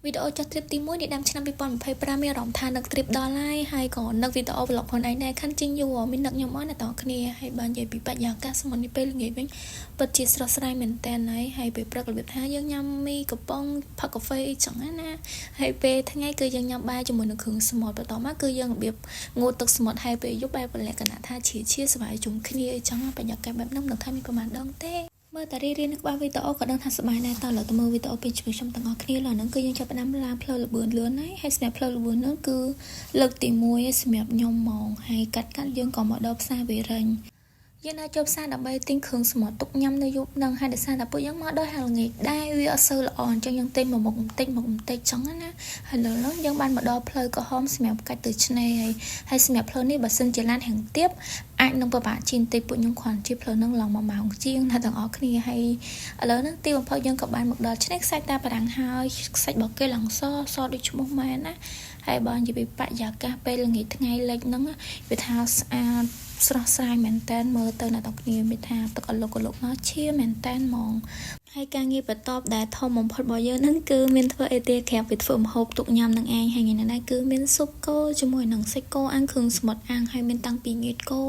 វីដេអូចុះទ្រីបទី1នេះដាំឆ្នាំ2025មានអារម្មណ៍ថានឹកទ្រីបដល់ហើយហើយក៏នឹកវីដេអូប្លុកខ្លួនឯងដែរខាន់ជាងយូរមាននឹកខ្ញុំអស់អ្នកទាំងគ្នាហើយបាននិយាយពីបរិយាកាសសមុទ្រនេះពេលល្ងាចវិញពិតជាស្រស់ស្រាយមែនតើហើយពេលព្រឹករបៀបថាយើងញ៉ាំមីកំប៉ុងផឹកកាហ្វេអីចឹងណាហើយពេលថ្ងៃគឺយើងញ៉ាំបាយជាមួយនឹងគ្រឿងសមុទ្របន្តមកគឺយើងរបៀបងូតទឹកសមុទ្រហើយពេលយប់បែបលក្ខណៈថាជាសប្បាយជុំគ្នាអីចឹងបរិយាកាសបែបហ្នឹងមិនថាមានប្រហែលដងទេមើលតារៀននៅក្បាលវីដេអូក៏ដឹងថាសប្បាយដែរតើឥឡូវទៅមើលវីដេអូពេលជាមួយខ្ញុំទាំងអស់គ្នាឥឡូវហ្នឹងគឺយើងចាប់ផ្ដើមឡើងផ្លូវលបឿនលឿនហើយសម្រាប់ផ្លូវលបឿនហ្នឹងគឺលើកទី1សម្រាប់ខ្ញុំហ្មងហើយកាត់យើងក៏មកដល់ផ្សារវីរិញយើងអាចចូលផ្សារដើម្បីទិញគ្រឿងសមុទ្រទុកញ៉ាំនៅយប់ហ្នឹងហើយដោយសារតែពួកយើងមកដល់ហើយល្ងាចដែរវាអត់សូវល្អអញ្ចឹងយើងទិញមកមុខបន្តិចចឹងណាហើយឥឡូវយើងបានមកដល់ផ្លូវក្រហមសម្រាប់កាច់ទៅឆ្នេរហើយសម្រាប់ផ្លូវនេះបើសិនជាឡានហាងទៀបអាចនឹងពិបាកជាងតិចពួកខ្ញុំគ្រាន់ជាផ្លូវហ្នឹងឡើង1ម៉ោងជាងថាទាំងអស់គ្នាហើយឥឡូវហ្នឹងទីបំផុតយើងក៏បានមកដល់ឆ្នេរខ្សាច់តាបារាំងហើយខ្សាច់របស់គេឡើងសដូចឈ្មោះម៉ែណាហើយបើនិយាយពីបរិយាកាសពេលល្ងាចថ្ងៃលិចហ្នឹងវាថាស្អាតស្រស់ស្រាយមែនតើមើលទៅអ្នកទាំងគ្នាមានថាទឹកអលុកនោះឈាមមែនតើហ្មងហើយការងារបន្ទាប់ដែលធំបំផុតរបស់យើងហ្នឹងគឺមានធ្វើអីទេក្រៅពីធ្វើម្ហូបទុកញ៉ាំនឹងឯងហើយថ្ងៃនេះគឺមានស៊ុបគោជាមួយនឹងសាច់គោអាំងគ្រឿងសមុទ្រអាំងហើយមានតាំងពីងៀតគោ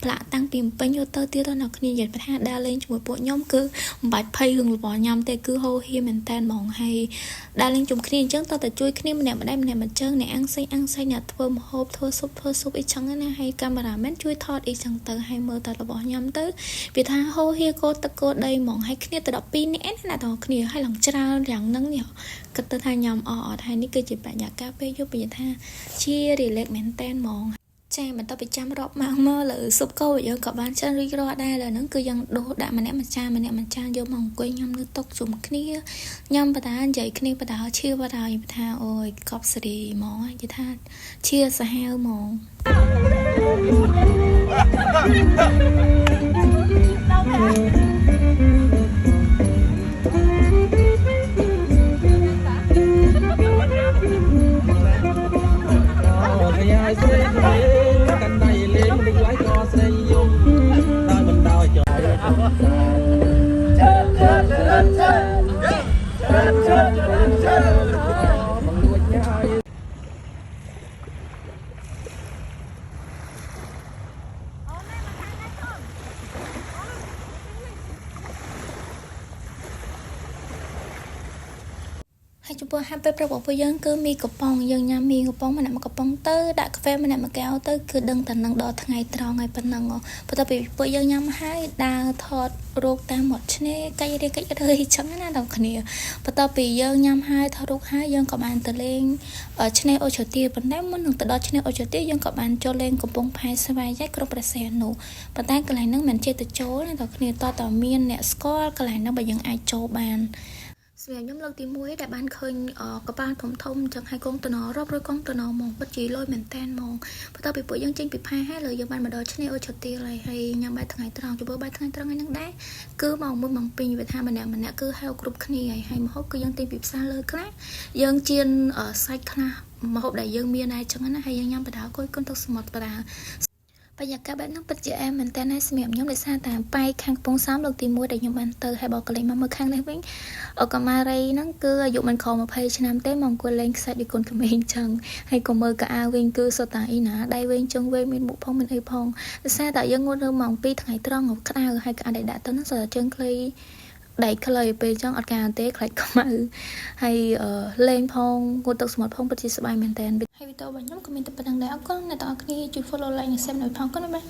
ផ្លាក់តាំងពីពេញយកទៅទៀតដល់អ្នកគ្នានិយាយថាដើរលេងជាមួយពួកខ្ញុំគឺមិនបាច់ភ័យរឿងរបស់ញ៉ាំទេគឺហូរហៀមែនតើហ្មងហើយដើរលេងជុំគ្នាអញ្ចឹងតើតែជួយគ្នាម្នាក់ម្នាក់មិនចឹងអ្នកអាំងសាច់អ្នកធ្វើម្ហូបធ្វើស៊ុបអីចឹងណាហើយកាមេរ៉ាមែនជួយថតអីចឹងទៅហើយមើលតែរបស់ញ៉ាំទៅវាថាហូរហៀគោទឹកគោដីហ្មងហើយគ្នាទៅ12នាក់ណាតើគ្នាហើយឡើងច្រើនយ៉ាងហ្នឹងនេះគិតទៅថាញ៉ាំអត់ហើយនេះគឺជាបរិយាកាសពេលយប់បញ្ជាថាជា relax មែនតើហ្មងចាបន្ទាប់ពីចាំរាប់ម៉ោងមកលើស៊ុបគោយើងក៏បានច្រើនរីករាល់ដែរឥឡូវហ្នឹងគឺយើងដួសដាក់ម្នាក់មួយចានយកមកអង្គុយញ៉ាំនៅតុជុំគ្នាញ៉ាំបដានិយាយគ្នាបដាឈៀបដាយថាអូយកប់សេរីហ្មងនិយាយថាឈៀសាហាវហ្មងហើយចំពោះហាប់ពេលប្រាប់របស់យើងគឺមីកំប៉ុងយើងញ៉ាំមីកំប៉ុងម្នាក់មួយកំប៉ុងទៅដាក់កាហ្វេម្នាក់មួយកែវទៅគឺដឹងតែនឹងដល់ថ្ងៃត្រង់ហើយប៉ុណ្ណឹងបន្ទាប់ពីពួកយើងញ៉ាំហើយដើរថតរូបតាមមាត់ឆ្នេរកាច់រើអញ្ចឹងណាដល់គ្នាបន្ទាប់ពីយើងញ៉ាំហើយថតរូបហើយយើងក៏បានទៅលេងឆ្នេរអូឈើទាប៉ុន្តែមុននឹងទៅដល់ឆ្នេរអូឈើទាយើងក៏បានចូលលេងកំពង់ផែស្វាយគ្រប់ព្រះសីហនុប៉ុន្តែកន្លែងហ្នឹងមិនចេះទៅចូលណាដល់គ្នាតើមានអ្នកស្គាល់កន្លែងហ្នឹងបើយើងអាចចូលបានសម្រាប់ខ្ញុំលើកទី1ដែលបានឃើញកប៉ាល់ធំចឹងហើយកងតណរាប់រយកងតណមកពិតជាលយមែនតែនហ្មងបន្ទាប់ពីពួកយើងចេញពីផែហើយលើយើងបានមកដល់ឆ្នេរអូឈើទាហើយញ៉ាំបាយថ្ងៃត្រង់ចំពោះបាយថ្ងៃត្រង់ហ្នឹងដែរគឺម៉ោង1ម៉ោង2វាថាម្នាក់គឺហៅគ្រប់គ្នាហើយម្ហូបគឺយើងទិញពីផ្សារលើខ្លះយើងជៀនសាច់ខ្លះម្ហូបដែលយើងមានដែរចឹងណាហើយយើងញ៉ាំបដាគួយកូនទឹកសមុទ្របដាបរិយាកាសបែបហ្នឹងពិតជាអែមមែនតើហើយសម្រាប់ខ្ញុំដោយសារតែប៉ែកខាងកំពង់សាមលើកទី1ដែលខ្ញុំបានទៅហើយបើកលេងមកមើលខាងនេះវិញកម៉ារីហ្នឹងគឺអាយុមិនខំ20ឆ្នាំទេមកអង្គុយលេងខ្សាច់ដូចកូនក្មេងចឹងហើយក៏មើលកៅអៅវិញគឺសុទ្ធតែអីណាដៃវិញចឹងវិញមានមុខផងមានអីផងដោយសារតែយើងងូតនៅម៉ោង2ថ្ងៃត្រង់ក្តៅហើយកៅអៅដែលដាក់ទៅហ្នឹងសុទ្ធតែជើងខ្លីដៃខ្លីពេលចឹងអត់ការទេខ្លាចខ្មៅហើយលេងផងងូតទឹកសមុទ្រផងពិតជាសប្បាយមែនតើហើយវីដេអូរបស់ខ្ញុំក៏មានតែប៉ុណ្្នឹងដែរអរគុណអ្នកទាំងអស់គ្នាជួយ follow like និង share នៅផងក៏ណាបាទ